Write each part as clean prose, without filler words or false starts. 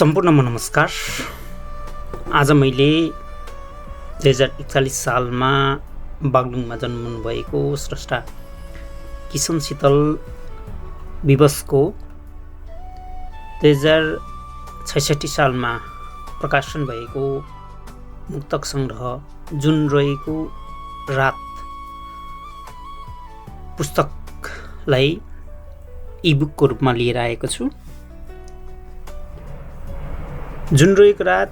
सम्पूर्णमा नमस्कार। आज मैले 2041 सालमा बागलुङमा जन्मनुभएको स्रष्टा किशन शीतल विवशको 2066 सालमा प्रकाशन भएको मुक्तक सङ्ग्रह जुन रहेको रात पुस्तकलाई इबुकको रूपमा लिएर आएको छु। जुन रहेको रात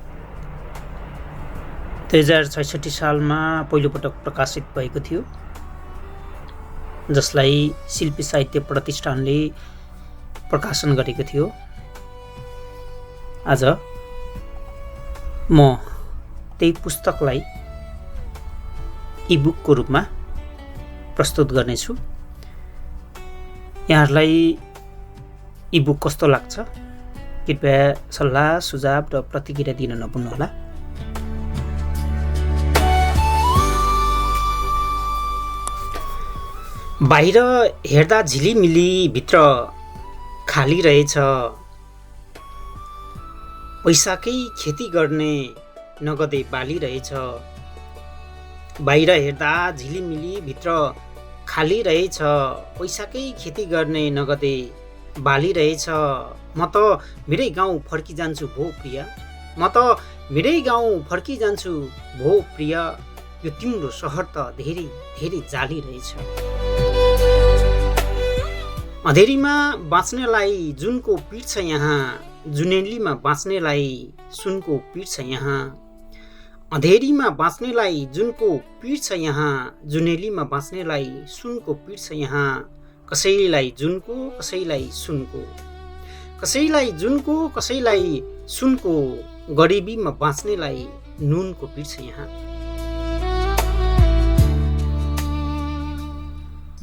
2066 सालमा पहिलोपटक प्रकाशित भएको थियो, जसलाई शिल्पी साहित्य प्रतिष्ठानले प्रकाशन गरेको थियो। आज म त्यही पुस्तकलाई इबुकको रूपमा प्रस्तुत गर्नेछु। यहाँहरूलाई इबुक कस्तो लाग्छ? कृपया सल्लाह सुझाव र प्रतिक्रिया दिन नभुल्नुहोला। बाहिर हेर्दा झिलिमिली, भित्र खाली रहेछ। पैसाकै खेती गर्ने नगदे बाली रहेछ। बाहिर हेर्दा झिलिमिली, भित्र खाली रहेछ। पैसाकै खेती गर्ने नगदे बाली रहेछ। म त मेरै गाउँ फर्किजान्छु भो प्रिय। म त मेरै गाउँ फर्किजान्छु भो प्रिय। यो तिम्रो सहर त धेरै धेरै जाली रहेछ। अँधेरीमा बाँच्नेलाई जुनको पीड छ यहाँ। जुनेलीमा बाँच्नेलाई सुनको पीड छ यहाँ। अँधेरीमा बाँच्नेलाई जुनको पीड छ यहाँ। जुनेलीमा बाँच्नेलाई सुनको पीड छ यहाँ। कसैलाई जुनको, कसैलाई सुनको। कसैलाई जुनको, कसैलाई सुनको। गरिबीमा बाँच्नेलाई नुनको पीड छ यहाँ।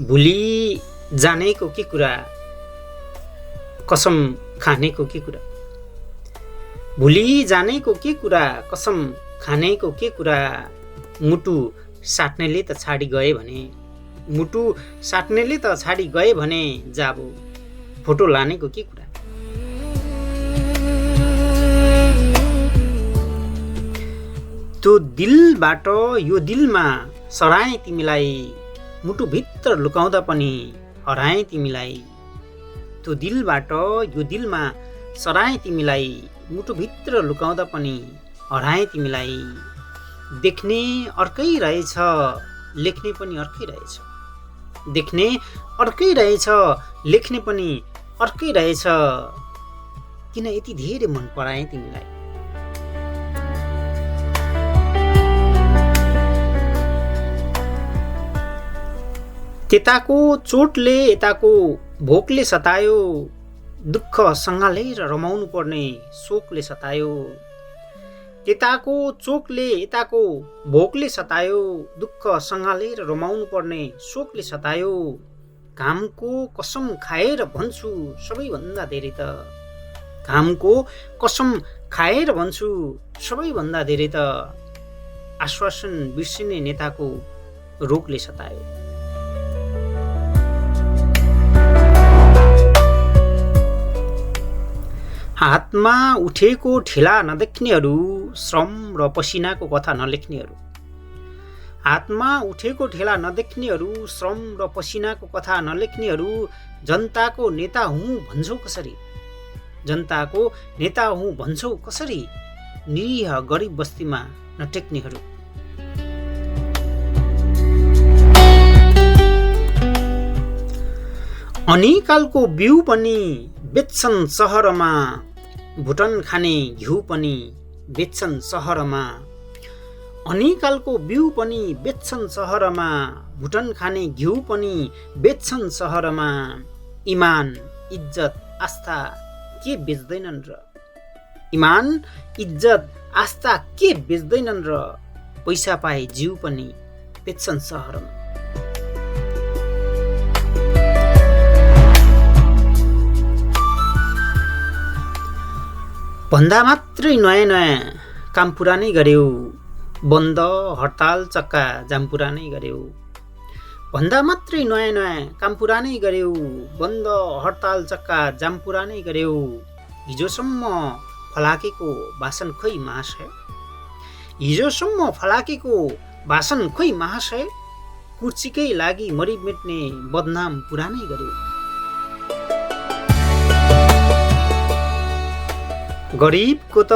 भुली जानेको के कुरा, कसम खानेको के कुरा। भुली जानेको के कुरा, कसम खानेको के कुरा। मुटु साट्नेले त छाडी गए भने, मुटु साट्नेले त छाडी गए भने जाबो फोटो लानेको के कुरा। त्यो दिलबाट यो दिलमा सराएँ तिमीलाई। मुटुभित्र लुकाउँदा पनि हराएँ तिमीलाई। त्यो दिलबाट यो दिलमा सराएँ तिमीलाई। मुटुभित्र लुकाउँदा पनि हराएँ तिमीलाई। देख्ने अर्कै रहेछ, लेख्ने पनि अर्कै रहेछ। देख्ने अर्कै रहेछ, लेख्ने पनि अर्कै रहेछ। किन यति धेरै मन पराएँ तिमीलाई। त्यताको चोटले यताको भोकले सतायो। दुःख सँगालेर रमाउनु पर्ने शोकले सतायो। त्यताको चोकले यताको भोकले सतायो। दुःख सँगालेर रमाउनु पर्ने शोकले सतायो। घामको कसम खाएर भन्छु सबैभन्दा धेरै त। घामको कसम खाएर भन्छु सबैभन्दा धेरै त। आश्वासन बिर्सिने नेताको रोगले सतायो। हातमा उठेको ठेला नदेख्नेहरू, श्रम र पसिनाको कथा नलेख्नेहरू। हातमा उठेको ठेला नदेख्नेहरू, श्रम र पसिनाको कथा नलेख्नेहरू। जनताको नेता हुँ भन्छौ कसरी। जनताको नेता हुँ भन्छौ कसरी। निरीह गरिब बस्तीमा नटेक्नेहरू। अनिकालको बिउ पनि बेच्छन् सहरमा। भुटन खाने घिउ पनि बेच्छन् सहरमा। अनिकालको बिउ पनि बेच्छन् सहरमा। भुटन खाने घिउ पनि बेच्छन् सहरमा। इमान, इज्जत, आस्था के बेच्दैनन् र। इमान, इज्जत, आस्था के बेच्दैनन् र। पैसा पाए जिउ पनि बेच्छन् सहरमा। भन्दा मात्रै नयाँ नयाँ काम पुरानै गर्यौ। बन्द हडताल चक्का जाम पुरानै गर्यौ। भन्दा मात्रै नयाँ नयाँ काम पुरानै गर्यौ। बन्द हडताल चक्का जाम पुरानै गर्यौ। हिजोसम्म फलाकेको भाषण खोइ महाशय, हिजोसम्म फलाकेको भाषण खोइ महाशय, कुर्सीकै लागि मरिमेट्ने बदनाम पुरानै गर्यो। गरिबको त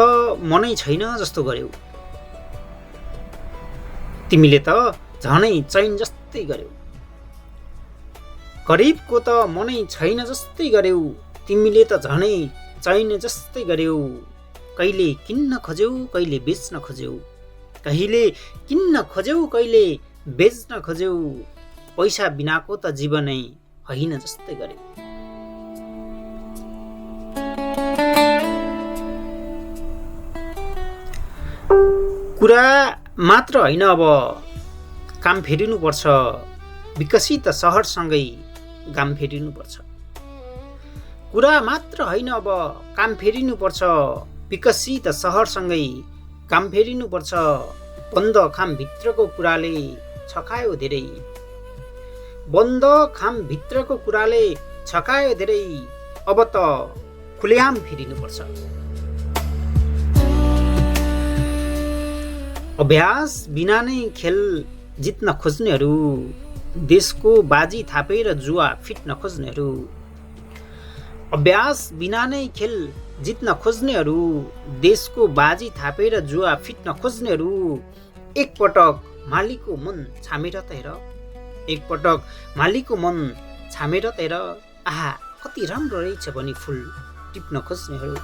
मनै छैन जस्तो गर्यौ, तिमीले त झनै चैन जस्तै गर्यौ। गरिबको त मनै छैन जस्तै गर्यौ, तिमीले त झनै चैन जस्तै गर्यौ। कहिले किन्न खोज्यौ कहिले बेच्न खोज्यौ, कहिले किन्न खोज्यौ कहिले बेच्न खोज्यौ, पैसा बिनाको त जीवनै होइन जस्तै गर्यौ। कुरा मात्र होइन अब काम फेरिनुपर्छ, विकसित सहरसँगै गाम फेरिनुपर्छ। कुरा मात्र होइन अब काम फेरिनुपर्छ, विकसित सहरसँगै काम फेरिनुपर्छ। बन्द खाम भित्रको कुराले छकायो धेरै, बन्द खाम भित्रको कुराले छकायो धेरै, अब त खुलेआम फेरिनुपर्छ। अभ्यास बिना नै खेल जित्न खोज्नेहरू, देशको बाजी थापेर जुवा फिट्न खोज्नेहरू, अभ्यास बिना नै खेल जित्न खोज्नेहरू, देशको बाजी थापेर जुवा फिट्न खोज्नेहरू, एकपटक मालीको मन छामेर त हेर, एकपटक मालीको मन छामेर त हेर, आहा कति राम्रो रहेछ भनी फुल टिप्न खोज्नेहरू।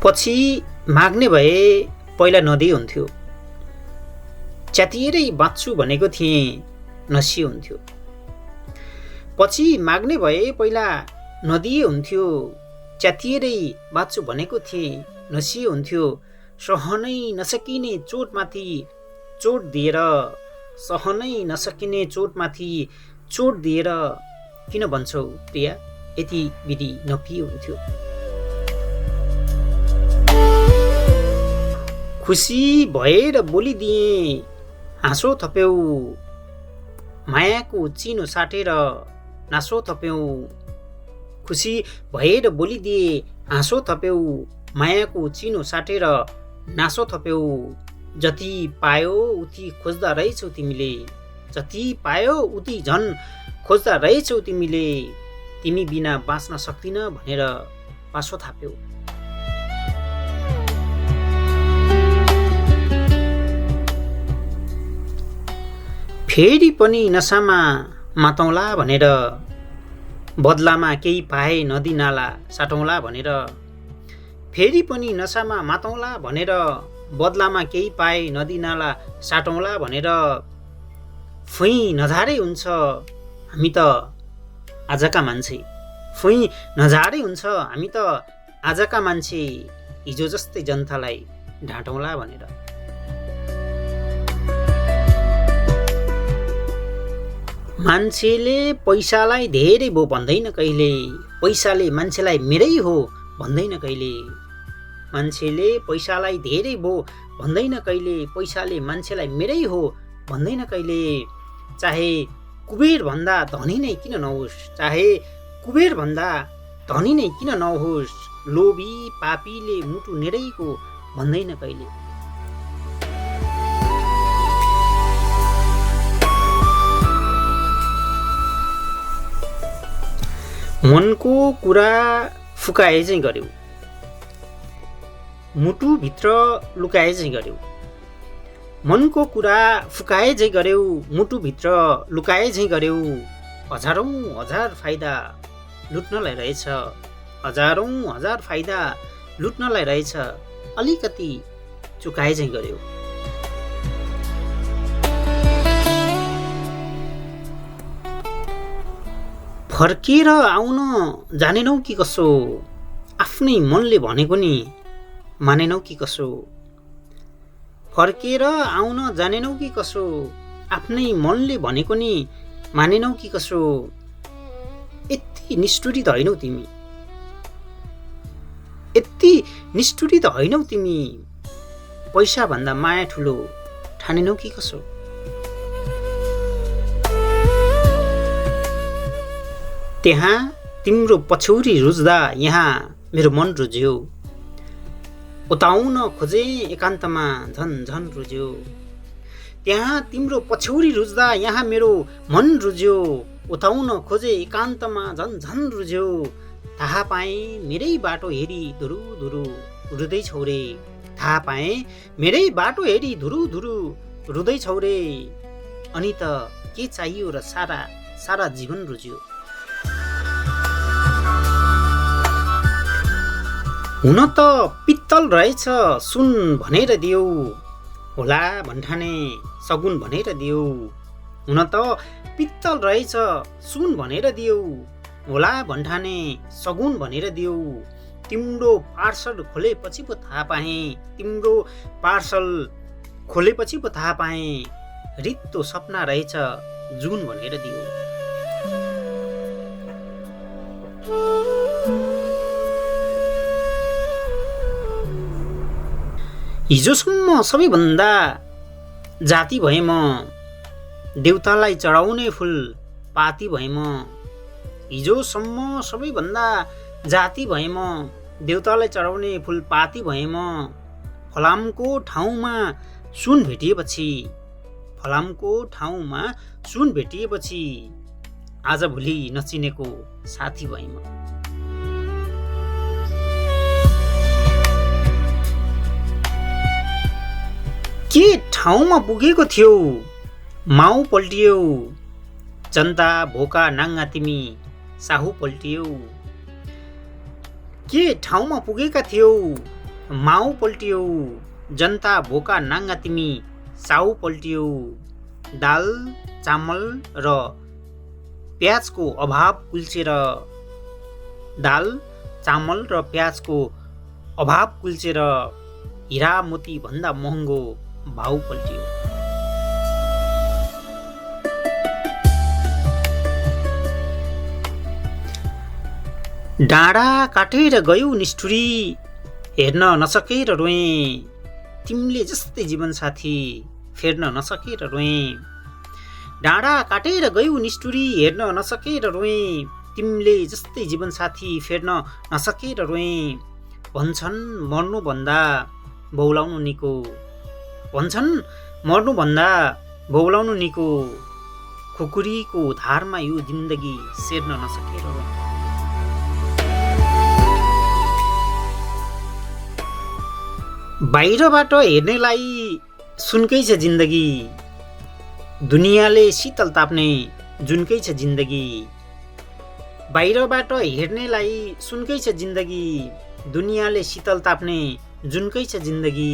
पछि माग्ने भए पहिला नदिए हुन्थ्यो, च्यातिएरै बाँच्छु भनेको थिएँ नसिए हुन्थ्यो। पछि माग्ने भए पहिला नदिए हुन्थ्यो, च्यातिएरै बाँच्छु भनेको थिएँ नसिए हुन्थ्यो। सहनै नसकिने चोटमाथि चोट दिएर, सहनै नसकिने चोटमाथि चोट दिएर किन भन्छौ प्रिया यति बिरी नपिए हुन्थ्यो। खुसी भएर बोलिदिए हाँसो थप्यौ, मायाको चिनो साटेर नासो थप्यौ। खुसी भएर बोलिदिए हाँसो थप्यौ, मायाको चिनो साटेर नासो थप्यौ। जति पायो उति खोज्दा रहेछौ तिमीले, जति पायो उति झन् खोज्दा रहेछौ तिमीले, तिमी बिना बाँच्न सक्दिन भनेर पासो थाप्यौ। फेरि पनि नसामा मातौँला भनेर, बदलामा केही पाए नदी नाला साटौँला भनेर। फेरि पनि नसामा मातौँला भनेर, बदलामा केही पाए नदी नाला साटौँला भनेर। फुइँ नझारे हुन्छ हामी त आजका मान्छे, फुइँ नझारे हुन्छ हामी त आजका मान्छे, हिजो जस्तै जनतालाई ढाँटौँला भनेर। मान्छेले पैसालाई धेरै भो भन्दैन कहिले, पैसाले मान्छेलाई मेरै हो भन्दैन कहिले। मान्छेले पैसालाई धेरै भो भन्दैन कहिले, पैसाले मान्छेलाई मेरै हो भन्दैन कहिले। चाहे कुबेर भन्दा धनी नै किन नहोस्, चाहे कुबेर भन्दा धनी नै किन नहोस्, लोभी पापीले मुटु नेरैको भन्दैन कहिले। मनको कुरा फुकाए चाहिँ गर्यौ, मुटुभित्र लुकाए चाहिँ गर्यौ। मनको कुरा फुकाए चाहिँ गर्यौ, मुटुभित्र लुकाए चाहिँ गर्यौ। हजारौँ हजार फाइदा लुट्नलाई रहेछ, हजारौँ हजार फाइदा लुट्नलाई रहेछ, अलिकति चुकाए चाहिँ गर्यौ। फर्केर आउन जानेनौ कि कसो, आफ्नै मनले भनेको नि मानेनौ कि कसो। फर्केर आउन जानेनौ कि कसो, आफ्नै मनले भनेको नि मानेनौ कि कसो। यति निष्ठुरी त होइनौ तिमी, यति निष्ठुरी त होइनौ तिमी। पैसा भन्दा माया ठुलो ठानेनौ कि कसो? त्यहाँ तिम्रो पछौरी रुज्दा यहाँ मेरो मन रुज्यो, उताउन खोजे एकान्तमा झन झन रुज्यो। त्यहाँ तिम्रो पछौरी रुज्दा यहाँ मेरो मन रुज्यो, उताउन खोजे एकान्तमा झन झन रुज्यो। थाहा पाएँ मेरै बाटो हेरी धुरु धुरु रुँदैछौ रे, थाहा पाएँ मेरै बाटो हेरी धुरु धुरु रुँदैछौ रे। अनि त के चाहियो र सारा सारा जीवन रुज्यो। हुन त पित्तल रहेछ सुन भनेर दियौ, होला भन्ठाने सगुन भनेर दियौ। हुन त पित्तल रहेछ सुन भनेर दियौ, होला भन्ठाने सगुन भनेर दियौ। तिम्रो पार्सल खोलेपछि पो थाहा पाएँ, तिम्रो पार्सल खोलेपछि पो थाहा पाएँ, रित्तो सपना रहेछ जुन भनेर दियौ। हिजोसम्म सबैभन्दा जाति भए म, देउतालाई चढाउने फुल पाती भए म। हिजोसम्म सबैभन्दा जाति भए म, देउतालाई चढाउने फुल पाती भए म। फलामको ठाउँमा सुन भेटिएपछि, फलामको ठाउँमा सुन भेटिएपछि आजभोलि नचिनेको साथी भए म। के ठाउँमा पुगेको थियौ माउ पल्टियौ, जनता भोका नाङ्गा तिमी साहु पल्टियौ। के ठाउँमा पुगेका थियौ माउ पल्टियौ, जनता भोका नाङ्गा तिमी साहु पल्टियौ। दाल चामल र प्याजको अभाव कुल्चेर, दाल चामल र प्याजको अभाव कुल्चेर हिरा मोती भन्दा महँगो भाउ पल्टियो। डाँडा काटेर गयौ निष्ठुरी, हेर्न नसकेर रोएँ, तिमीले जस्तै जीवनसाथी फेर्न नसकेर रोएँ। डाँडा काटेर गयौ निष्ठुरी, हेर्न नसकेर रोएँ, तिमीले जस्तै जीवनसाथी फेर्न नसकेर रोएँ। भन्छन् मर्नुभन्दा बौलाउनु निको, भन्छन् मर्नुभन्दा बौलाउनु निको, खुकुरीको धारमा यो जिन्दगी सेर्न नसकेर रोएँ। बाहिरबाट हेर्नेलाई सुनकै छ जिन्दगी, दुनियाँले शीतल ताप्ने जुनकै छ जिन्दगी। बाहिरबाट हेर्नेलाई सुनकै छ जिन्दगी, दुनियाँले शीतल ताप्ने जुनकै छ जिन्दगी।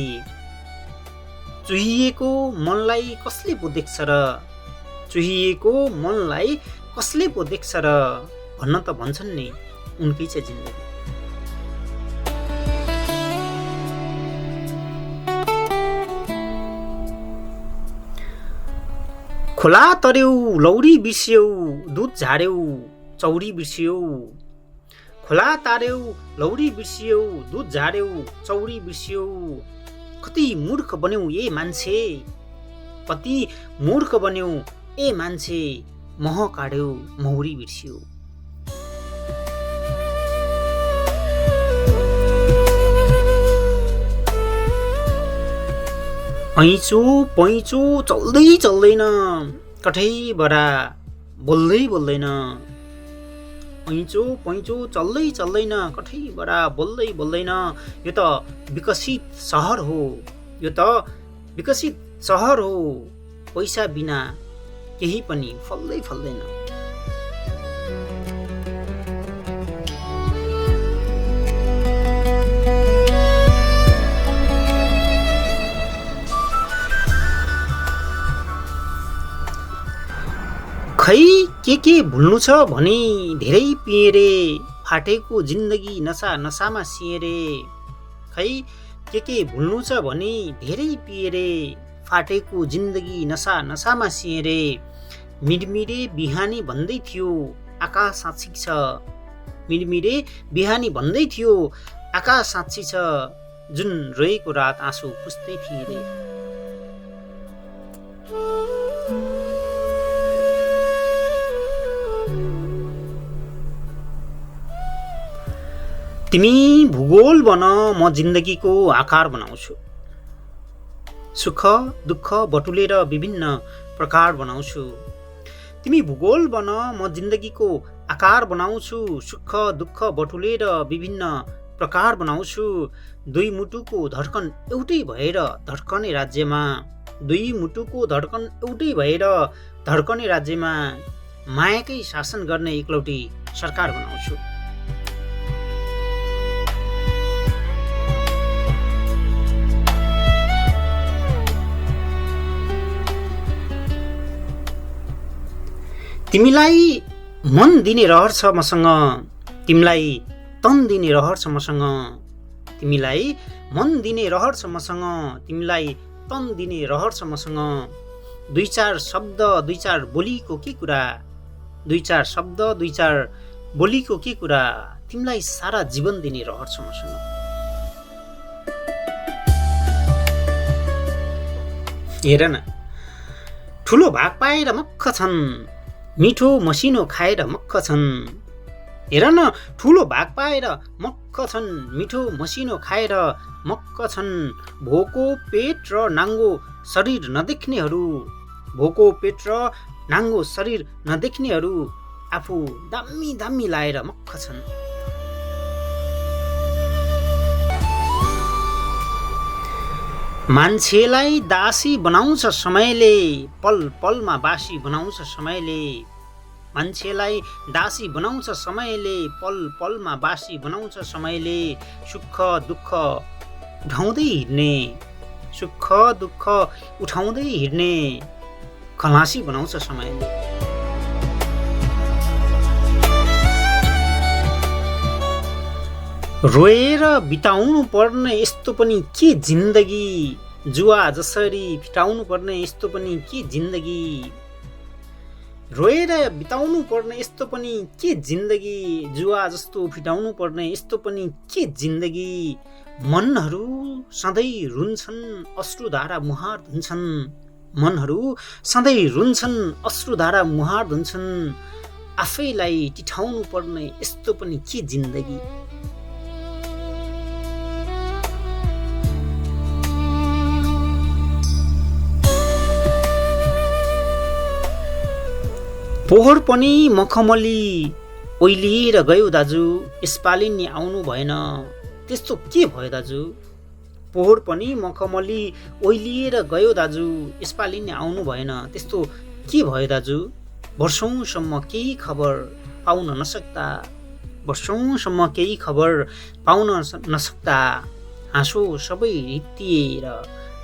चुहिएको मनलाई कसले पो देख्छ र, चुहिएको मनलाई कसले पो देख्छ र, भन्न त भन्छन् नि उनकै छ जिन्दगी। खोला तर्यौ लौरी बिर्स्यौ, दुध झार्यौ चौरी बिर्स्यौ। खोला तार्यौ लौरी बिर्स्यौ, दुध झार्यौ चौरी बिर्स्यौ। कति मूर्ख बन्यौ ए मान्छे, कति मूर्ख बन्यौ ए मान्छे, मह काड्यौ मौरी बिर्स्यौ। ऐँचो पैँचो चल्दै चल्दैन, कठै बरा बोल्दै बोल्दैन। ऐँचो पैँचो चल्दै चल्दैन, कठै बरा बोल्दै बोल्दैन। यो त विकसित सहर हो, यो त विकसित सहर हो, पैसा बिना केही पनि फल्दै फल्दैन। खै के भुल्नु छ भने धेरै पिए रे, फाटेको जिन्दगी नसा नसामा सिए रे। खै के भुल्नु छ भने धेरै पिए रे, फाटेको जिन्दगी नसा नसामा सिए रे। मिरमिरे बिहानी भन्दै थियो आकाश साँच्ची छ, मिरमिरे बिहानी भन्दै थियो आकाश साँच्ची छ, जुन रोएको रात आँसु पुस्दै थिए रे। तिमी भूगोल बन, म जिन्दगीको आकार बनाउँछु। सुख दुःख बटुलेर विभिन्न प्रकार बनाउँछु। तिमी भूगोल बन, म जिन्दगीको आकार बनाउँछु। सुख दुःख बटुलेर विभिन्न प्रकार बनाउँछु। दुई मुटुको धड्कन एउटै भएर धड्कने राज्यमा, दुई मुटुको धड्कन एउटै भएर धड्कने राज्यमा मायाकै शासन गर्ने एकलौटी सरकार बनाउँछु। तिमीलाई मन दिने रहर छ मसँग, तिमीलाई तन दिने रहर छ मसँग। तिमीलाई मन दिने रहर छ मसँग, तिमीलाई तन दिने रहर छ मसँग। दुई चार शब्द दुई चार बोलीको के कुरा, दुई चार शब्द दुई चार बोलीको के कुरा। तिमीलाई सारा जीवन दिने रहर छ मसँग। हेर न, ठुलो भाग पाएर मक्ख छन्, मिठो मसिनो खाएर मक्ख छन्। हेर न, ठुलो भाग पाएर मक्ख छन्, मिठो मसिनो खाएर मक्ख छन्। भोको पेट र नाङ्गो शरीर नदेख्नेहरू, भोको पेट र नाङ्गो शरीर नदेख्नेहरू आफू दामी दामी लाएर मक्ख छन्। मान्छेलाई दासी बनाउँछ समयले, पल पलमा बासी बनाउँछ समयले। मान्छेलाई दासी बनाउँछ समयले, पल पलमा बासी बनाउँछ समयले। सुख दुःख उठाउँदै हिँड्ने, सुख दुःख उठाउँदै हिँड्ने खलासी बनाउँछ समयले। रोएर बिताउनु पर्ने यस्तो पनि के जिन्दगी, जुवा जसरी फिटाउनु पर्ने यस्तो पनि के जिन्दगी। रोएर बिताउनु पर्ने यस्तो पनि के जिन्दगी, जुवा जस्तो फिटाउनु पर्ने यस्तो पनि के जिन्दगी। मनहरू सधैँ रुन्छन्, अश्रुधारा मुहार धुन्छन्। मनहरू सधैँ रुन्छन्, अश्रुधारा मुहार धुन्छन्। आफैलाई टिठाउनु पर्ने यस्तो पनि के जिन्दगी। पोहोर पनि मखमली ओइलिएर गयो दाजु, यसपालि नि आउनु भएन, त्यस्तो के भयो दाजु। पोहोर पनि मखमली ओइलिएर गयो दाजु, यसपालि नि आउनु भएन, त्यस्तो के भयो दाजु। वर्षौंसम्म केही खबर पाउन नसक्दा, वर्षौंसम्म केही खबर पाउन नसक्दा हाँसो सबै रित्तिएर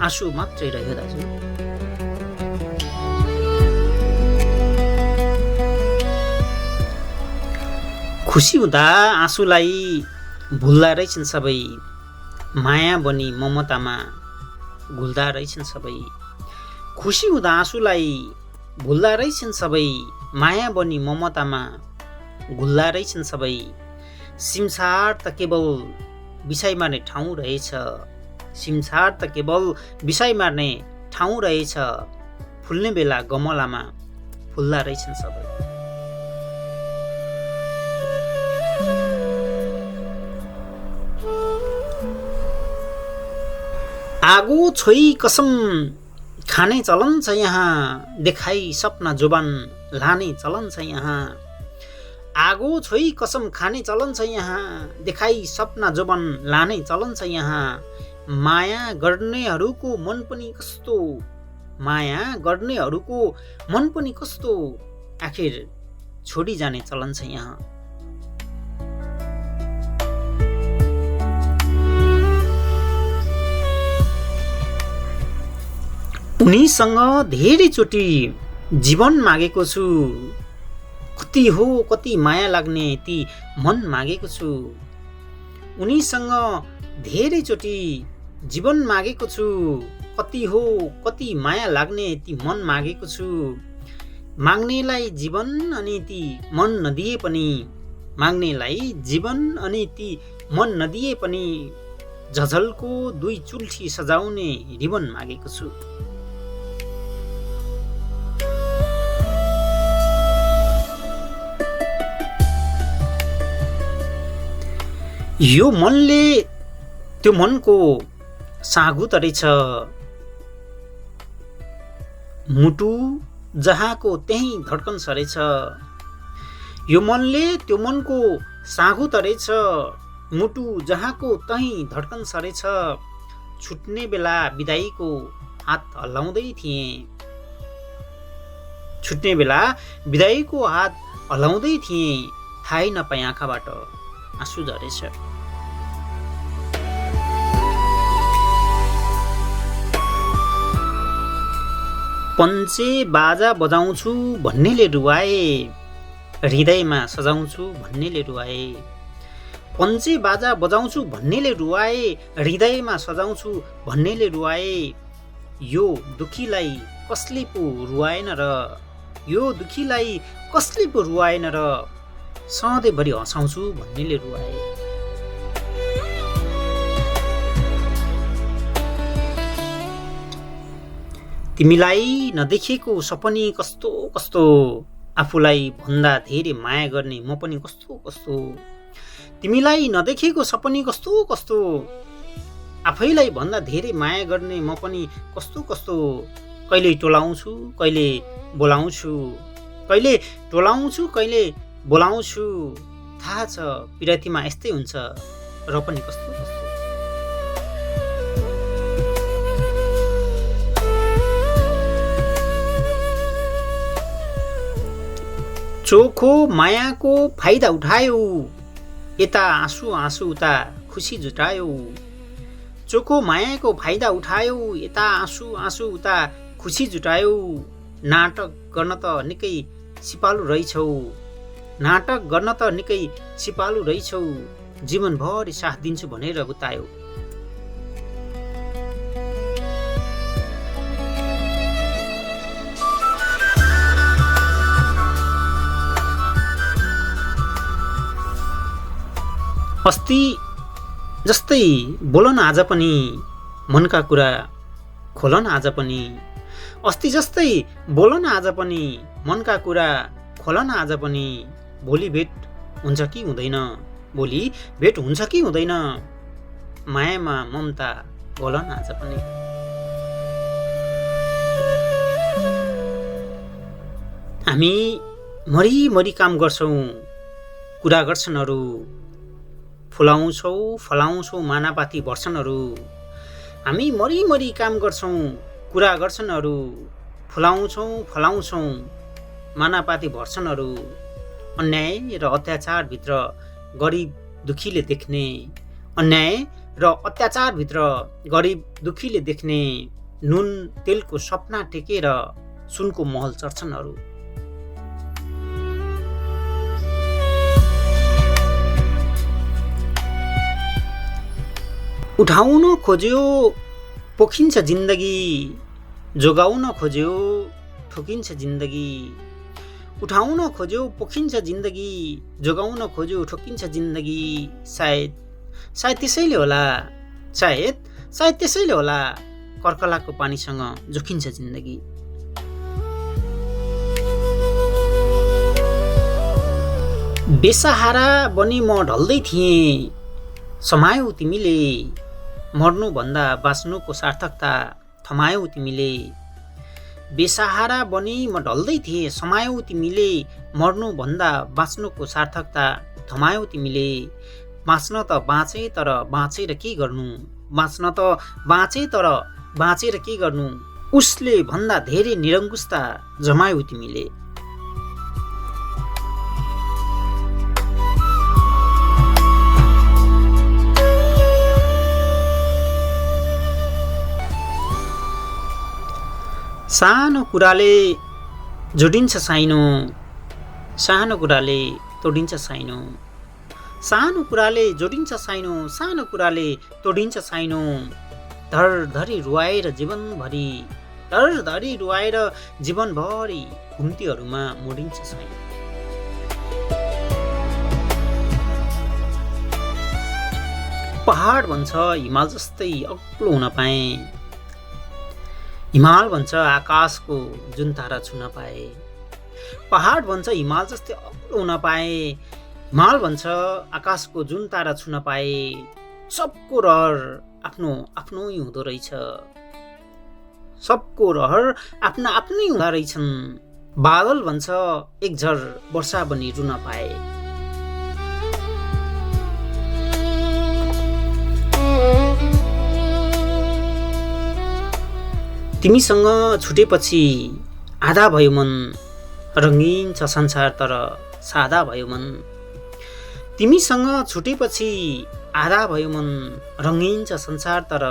आँसु मात्रै रह्यो दाजु। खुसी हुँदा आँसुलाई भुल्दा रहेछन् सबै, माया बनी ममतामा घुल्दा रहेछन् सबै। खुसी हुँदा आँसुलाई भुल्दा रहेछन् सबै, माया बनी ममतामा घुल्दा रहेछन् सबै। सिमसार त केवल विषय मार्ने ठाउँ रहेछ, सिमसार त केवल विषय मार्ने ठाउँ रहेछ। फुल्ने बेला गमलामा फुल्दा रहेछन् सबै। आगो छोई कसम खाने चलन छ यहाँ, देखाई सपना जोबान लाने चलन छ यहाँ। आगो छोई कसम खाने चलन छ यहाँ, देखाई सपना जोबान लाने चलन छ यहाँ। माया गर्नेहरूको मन पनि कस्तो, माया गर्नेहरूको मन पनि कस्तो, आखिर छोडी जाने चलन छ यहाँ। उनीसँग धेरैचोटि जीवन मागेको छु, कति हो कति माया लाग्ने ती मन मागेको छु। उनीसँग धेरैचोटि जीवन मागेको छु, कति हो कति माया लाग्ने ती मन मागेको छु। माग्नेलाई जीवन अनि ती मन नदिए पनि, माग्नेलाई जीवन अनि ती मन नदिए पनि झझलको दुई चुल्ठी सजाउने रिबन मागेको छु। यो मनले त्यो मनको सागु तरेछ, मुटु जहाँको त्यही धड्कन सरेछ। यो मनले त्यो मनको सागु तरेछ, मुटु जहाँको त्यही धड्कन सरेछ। छुट्ने बेला बिदाईको हात हल्लाउँदै थिएँ, छुट्ने बेला बिदाईको हात हल्लाउँदै थिएँ, थाहै नपाई आँखाबाट आँसु झरेछ। पञ्चे बाजा बजाउँछु भन्नेले रुवाए, हृदयमा सजाउँछु भन्नेले रुवाए। पञ्चे बाजा बजाउँछु भन्नेले रुवाए, हृदयमा सजाउँछु भन्नेले रुवाए। यो दुखीलाई कसले पो रुवाएन र, यो दुखीलाई कसले पो रुवाएन र, सधैँभरि हँसाउँछु भन्नेले रुवाए। तिमीलाई नदेखेको सपनी कस्तो कस्तो, आफूलाई भन्दा धेरै माया गर्ने म पनि कस्तो कस्तो। तिमीलाई नदेखेको सपनी कस्तो कस्तो, आफैलाई भन्दा धेरै माया गर्ने म पनि कस्तो कस्तो। कहिले टोलाउँछु कहिले बोलाउँछु, कहिले टोलाउँछु कहिले बोलाउँछु। थाहा छ पिरतीमा यस्तै हुन्छ, र पनि कस्तो कस्तो। चोखो मायाको फाइदा उठायो, यता आँसु आँसु उता खुसी जुटायो। चोखो मायाको फाइदा उठायो, यता आँसु आँसु उता खुसी जुटायो। नाटक गर्न त निकै सिपालु रहेछौ, नाटक गर्न त निकै सिपालु रहेछौ। जीवनभरि साथ दिन्छु भनेर गुतायो। अस्ति जस्तै बोल न आज पनि, मनका कुरा खोल न आज पनि। अस्ति जस्तै बोल न आज पनि, मनका कुरा खोल न आज पनि। भोलि भेट हुन्छ कि हुँदैन, भोलि भेट हुन्छ कि हुँदैन। मायामा ममता बोल न आज पनि। हामी मरी काम गर्छौँ, कुरा गर्छन् अरू। फुलाउँछौ फलाउँछौ मानापाती वर्षनहरू। हामी मरी काम गर्छौँ, कुरा गर्छन् अरू। फुलाउँछौ फलाउँछौ मानापाती वर्षनहरू। अन्याय र अत्याचारभित्र गरिब दुखीले देख्ने, अन्याय र अत्याचारभित्र गरिब दुखीले देख्ने। नुन तेलको सपना टेकेर सुनको महल चढ्छन् अरू। उठाउन खोज्यो पोखिन्छ जिन्दगी, जोगाउन खोज्यो ठोकिन्छ जिन्दगी। उठाउन खोज्यो पोखिन्छ जिन्दगी, जोगाउन खोज्यो ठोकिन्छ जिन्दगी। सायद त्यसैले होला, सायद त्यसैले होला, कर्कलाको पानीसँग जोखिन्छ जिन्दगी। बेसहारा बनी म ढल्दै थिएँ, समायौ तिमीले। मर्नुभन्दा बाँच्नुको सार्थकता थमायौ तिमीले। बेसहारा बनी म ढल्दै थिएँ, समायौ तिमीले। मर्नुभन्दा बाँच्नुको सार्थकता थमायौ तिमीले। बाँच्न त बाँचे तर बाँचेर के गर्नु, बाँच्न त बाँचे तर बाँचेर के गर्नु। उसले भन्दा धेरै निरङ्कुशता जमायौ तिमीले। सानो कुराले जोडिन्छ साइनो, सानो कुराले तोडिन्छ साइनो। सानो कुराले जोडिन्छ साइनो, सानो कुराले तोडिन्छ साइनो। धरधरी रुवाएर जीवनभरि, धरधरी रुवाएर जीवनभरि घुम्तीहरूमा मोडिन्छ साइनो। पहाड भन्छ हिमाल जस्तै अग्लो हुन पाए, हिमाल भन्छ आकाशको जुन तारा छुन पाए। पहाड भन्छ हिमाल जस्तै अग्लो हुन पाए, हिमाल भन्छ आकाशको जुन तारा छुन पाए सबको रहर आफ्नो आफ्नै हुँदो रहेछ, सबको रहर आफ्ना आफ्नै हुँदा रहेछन्। बादल भन्छ एक झर वर्षा बनी रुन पाए। तिमीसँग छुटेपछि आधा भयो मन, रङ्गीन छ संसार तर सादा भयो मन। तिमीसँग छुटेपछि आधा भयो मन, रङ्गीन छ संसार तर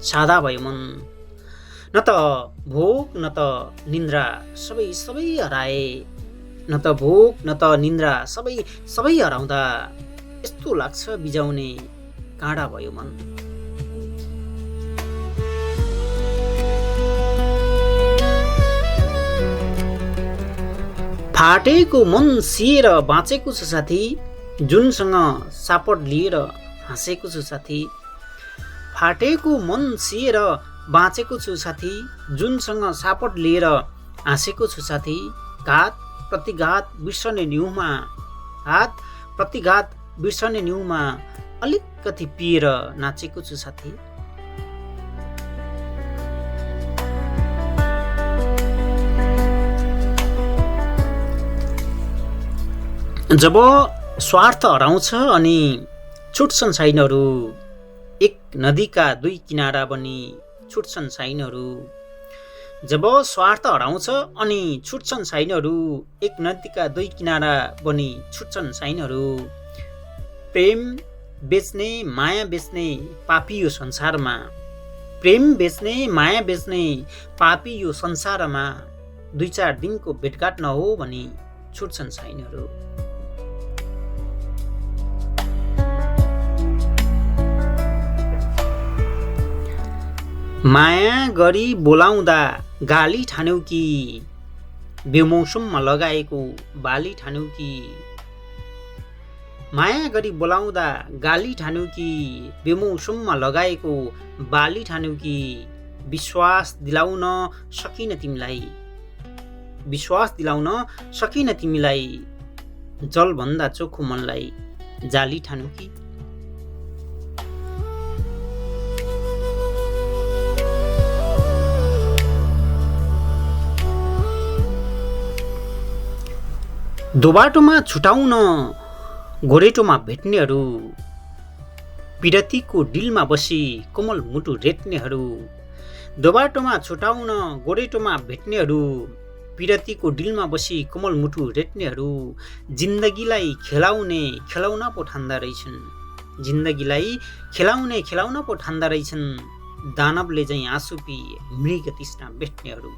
सादा भयो मन। न त भोक न त निन्द्रा सबै सबै हराए, न त भोक न त निन्द्रा सबै सबै हराउँदा यस्तो लाग्छ बिजाउने काँडा भयो मन। फाटेको मन सिएर बाँचेको छु साथी, जुनसँग सापट लिएर हाँसेको छु साथी। फाटेको मन सिएर बाँचेको छु साथी, जुनसँग सापट लिएर हाँसेको छु साथी। घात प्रतिघात बिर्सने न्युमा, घात प्रतिघात बिर्सने न्युमा अलिकति पिएर नाचेको छु साथी। जब स्वार्थ हराउँछ अनि छुट्छन् साइनहरू, एक नदीका दुई किनारा बनी छुट्छन् साइनहरू। जब स्वार्थ हराउँछ अनि छुट्छन् साइनहरू, एक नदीका दुई किनारा बनी छुट्छन् साइनहरू। प्रेम बेच्ने माया बेच्ने पापी यो संसारमा, प्रेम बेच्ने माया बेच्ने पापी यो संसारमा। दुई चार दिनको भेटघाट नहो भनी छुट्छन् साइनहरू। माया गरी बोलाउँदा गाली ठान्यौ कि, बेमौसममा लगाएको बाली ठान्यौ कि। माया गरी बोलाउँदा गाली ठान्यौ कि, बेमौसममा लगाएको बाली ठान्यौ कि। विश्वास दिलाउन सकिन तिमीलाई, विश्वास दिलाउन सकिन तिमीलाई। जलभन्दा चोखो मनलाई जाली ठान्यौ कि। दोबाटोमा छुटाउन गोरेटोमा भेट्नेहरू, पिरतीको डिलमा बसी कोमल मुटु रेट्नेहरू। दोबाटोमा छुटाउन गोरेटोमा भेट्नेहरू, पिरतीको डिलमा बसी कोमल मुटु रेट्नेहरू। जिन्दगीलाई खेलाउने खेलाउन पो ठान्दा रहेछन्, जिन्दगीलाई खेलाउने खेलाउन पो ठान्दा रहेछन्। दानवले चाहिँ आँसु पी मृग तृष्णा बेच्नेहरू।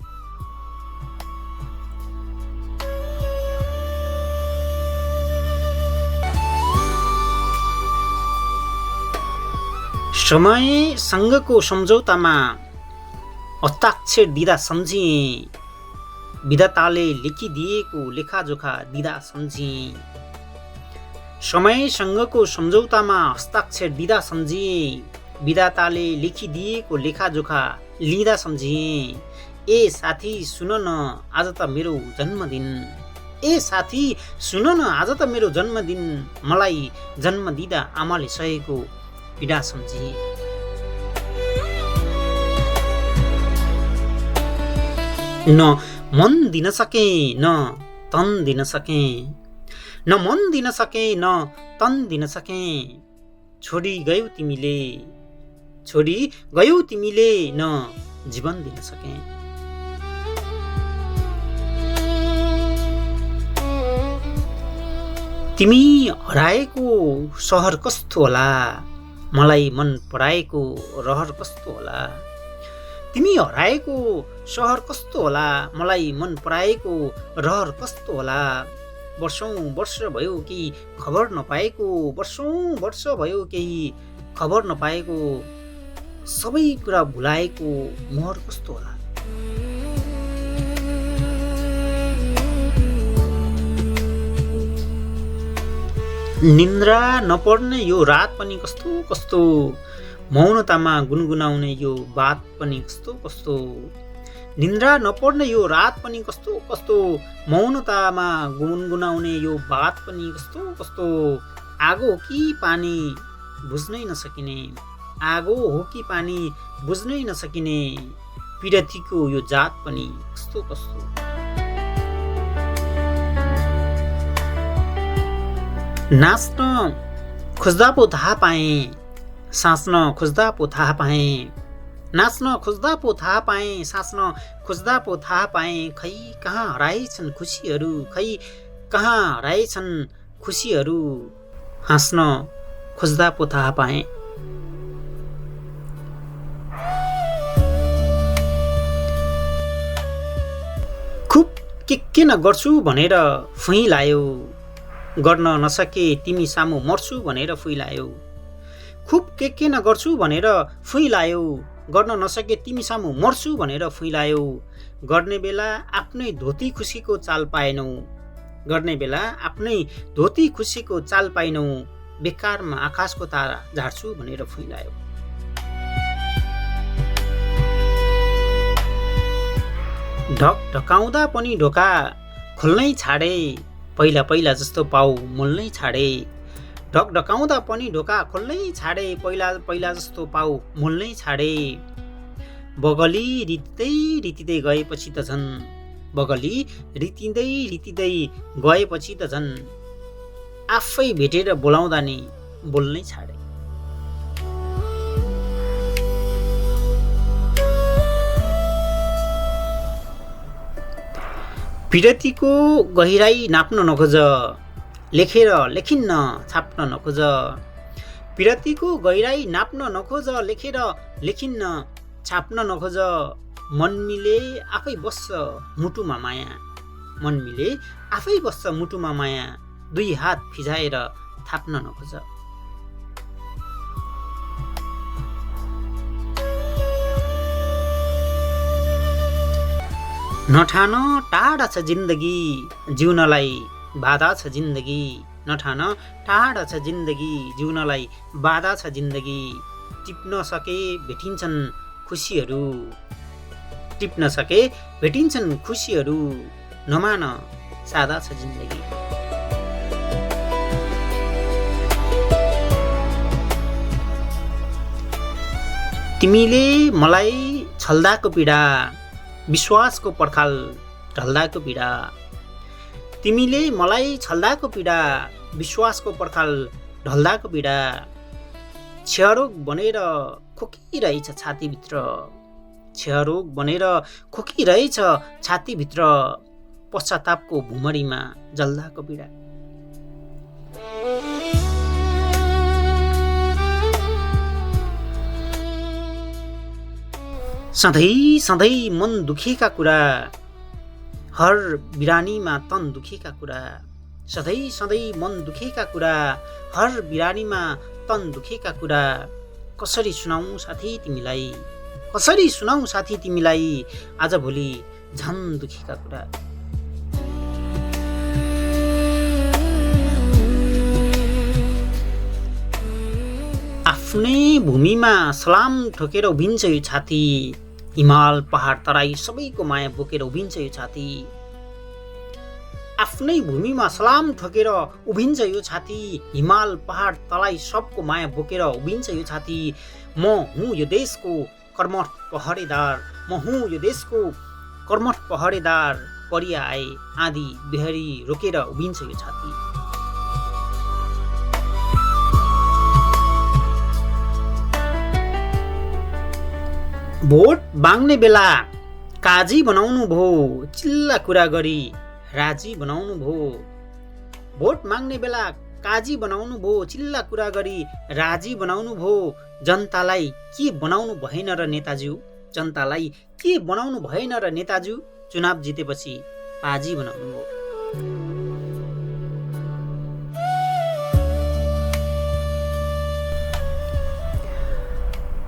समयसँगको सम्झौतामा हस्ताक्षर दिँदा सम्झिए, विधाताले लेखिदिएको लेखाजोखा दिँदा सम्झिए। समयसँगको सम्झौतामा हस्ताक्षर दिँदा सम्झिए, विधाताले लेखिदिएको लेखाजोखा लिँदा सम्झिए। ए साथी सुन न आज त मेरो जन्मदिन, ए साथी सुन न आज त मेरो जन्मदिन। मलाई जन्म दिँदा आमाले सहेको पीडा सम्झिए। न मन दिन सके न तन दिन सके, न मन दिन सके न तन दिन सके। छोडी गयौ तिमीले, छोडी गयौ तिमीले न जीवन दिन सके। तिमी हराएको सहर कस्तो होला, मलाई मन पराएको रहर कस्तो होला। तिमी हराएको सहर कस्तो होला, मलाई मन पराएको रहर कस्तो होला। वर्षौं वर्ष भयो केही खबर नपाएको, वर्षौं वर्ष भयो केही खबर नपाएको। सबै कुरा भुलाएको मोहर कस्तो होला। निन्द्रा नपर्ने यो रात पनि कस्तो कस्तो, मौनतामा गुनगुनाउने यो बात पनि कस्तो कस्तो। निन्द्रा नपर्ने यो रात पनि कस्तो कस्तो, मौनतामा गुनगुनाउने यो बात पनि कस्तो कस्तो, आगो हो कि पानी बुझ्नै नसकिने, आगो हो कि पानी बुझ्नै नसकिने, पिरतीको यो जात पनि कस्तो कस्तो। नाच्न खोज्दा पो थाहा पाएँ, साँच्न खोज्दा पो थाहा पाएँ, नाच्न खोज्दा पो थाहा पाएँ, साँच्न खोज्दा पो थाहा पाएँ, खै कहाँ हराएछन् खुसीहरू, खै कहाँ हराएछन् खुसीहरू, हाँस्न खोज्दा पो थाहा पाएँ। खुब के नगर्छु भनेर फुइँ लायो, गर्न नसके तिमी सामु मर्छु भनेर फुइलायो, खुब के नगर्छु भनेर फुइँ लायो, गर्न नसके तिमी सामु मर्छु भनेर फुइलायो, गर्ने बेला आफ्नै धोती खुसीको चाल पाएनौ, गर्ने बेला आफ्नै धोती खुसीको चाल पाइनौ, बेकारमा आकाशको तारा झार्छु भनेर फुइलायो। ढकाउँदा पनि ढोका खोल्नै छाडे, पहिला पहिला जस्तो पाउ मोल्नै छाडे, ढकाउँदा पनि ढोका खोल्नै छाडे, पहिला पहिला जस्तो पाउ मोल्नै छाडे, बगली रितिँदै गएपछि त झन्, बगली रितिँदै गएपछि त झन्, आफै भेटेर बोलाउँदा नि बोल्नै छाडे। पिरतीको गहिराई नाप्न नखोज, लेखेर लेखिन्न छाप्न नखोज, पिरतीको गहिराई नाप्न नखोज, लेखेर लेखिन्न छाप्न नखोज, मन मिले आफै बस्छ मुटुमा माया, मन मिले आफै बस्छ मुटुमा माया, दुई हात फिजाएर थाप्न नखोज। नठान टाढा छ जिन्दगी, जिउनलाई बाधा छ जिन्दगी, नठान टाढा छ जिन्दगी, जिउनलाई बाधा छ जिन्दगी, टिप्न सके भेटिन्छन् खुसीहरू, टिप्न सके भेटिन्छन् खुसीहरू, नमान सादा छ जिन्दगी। तिमीले मलाई छल्दाको पीडा, विश्वासको पर्खाल ढल्दाको पीडा, तिमीले मलाई छल्दाको पीडा, विश्वासको पर्खाल ढल्दाको पीडा, क्षयरोग बनेर खोकिरहेछ छातीभित्र, क्षयरोग बनेर खोकिरहेछ छातीभित्र, पश्चातापको भुमरीमा जल्दाको पीडा। सधैँ सधैँ मन दुखेका कुरा, हर बिरानीमा तन दुखेका कुरा, सधैँ सधैँ मन दुखेका कुरा, हर बिरानीमा तन दुखेका कुरा, कसरी सुनाऊ साथी तिमीलाई, कसरी सुनाऊ साथी तिमीलाई, आज भोलि झन् दुखेका कुरा। आफ्नै भूमिमा सलाम ठोकेर उभिन्छ यो छाती, हिमाल पहाड तराई सबैको माया बोकेर उभिन्छ यो छाती, आफ्नै भूमिमा सलाम ठोकेर उभिन्छ यो छाती, हिमाल पहाड तराई सबको माया बोकेर उभिन्छ यो छाती, म हुँ यो देशको कर्मठ पहरेदार, म हुँ यो देशको कर्मठ पहरेदार, परिया आए आँधी बेहरी रोकेर उभिन्छ यो छाती। भोट बाङ्ने बेला काजी बनाउनु भो, चिल्ला कुरा गरी राजी बनाउनु भो, भोट माग्ने बेला काजी बनाउनु भो, चिल्ला कुरा गरी राजी बनाउनु भो, जनतालाई के बनाउनु भएन र नेताज्यू, जनतालाई के बनाउनु भएन र नेताज्यू, चुनाव जितेपछि पाजी बनाउनु भो।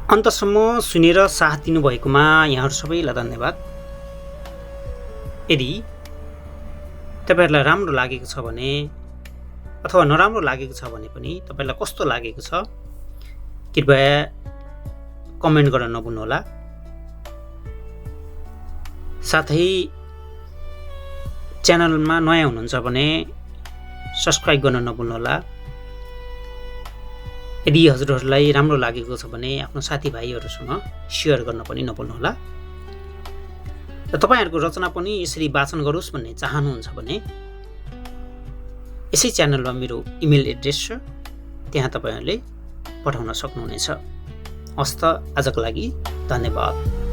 अन्तसम्म सुनेर साथ दिनुभएकोमा यहाँहरू सबैलाई धन्यवाद। यदि तपाईहरुलाई राम्रो लागेको छ भने अथवा नराम्रो लागेको छ भने पनि तपाईलाई कस्तो लागेको छ कृपया कमेन्ट गर्न नभुल्नुहोला। साथै च्यानलमा नयाँ हुनुहुन्छ भने सब्स्क्राइब गर्न नभुल्नुहोला। यदि हजुरहरूलाई राम्रो लागेको छ भने आफ्नो साथीभाइहरूसँग सेयर गर्न पनि नभुल्नुहोला। र तपाईँहरूको रचना पनि यसरी वाचन गरोस् भन्ने चाहनुहुन्छ भने यसै च्यानलमा मेरो इमेल एड्रेस छ, त्यहाँ तपाईँहरूले पठाउन सक्नुहुनेछ। हस्त आजको लागि धन्यवाद।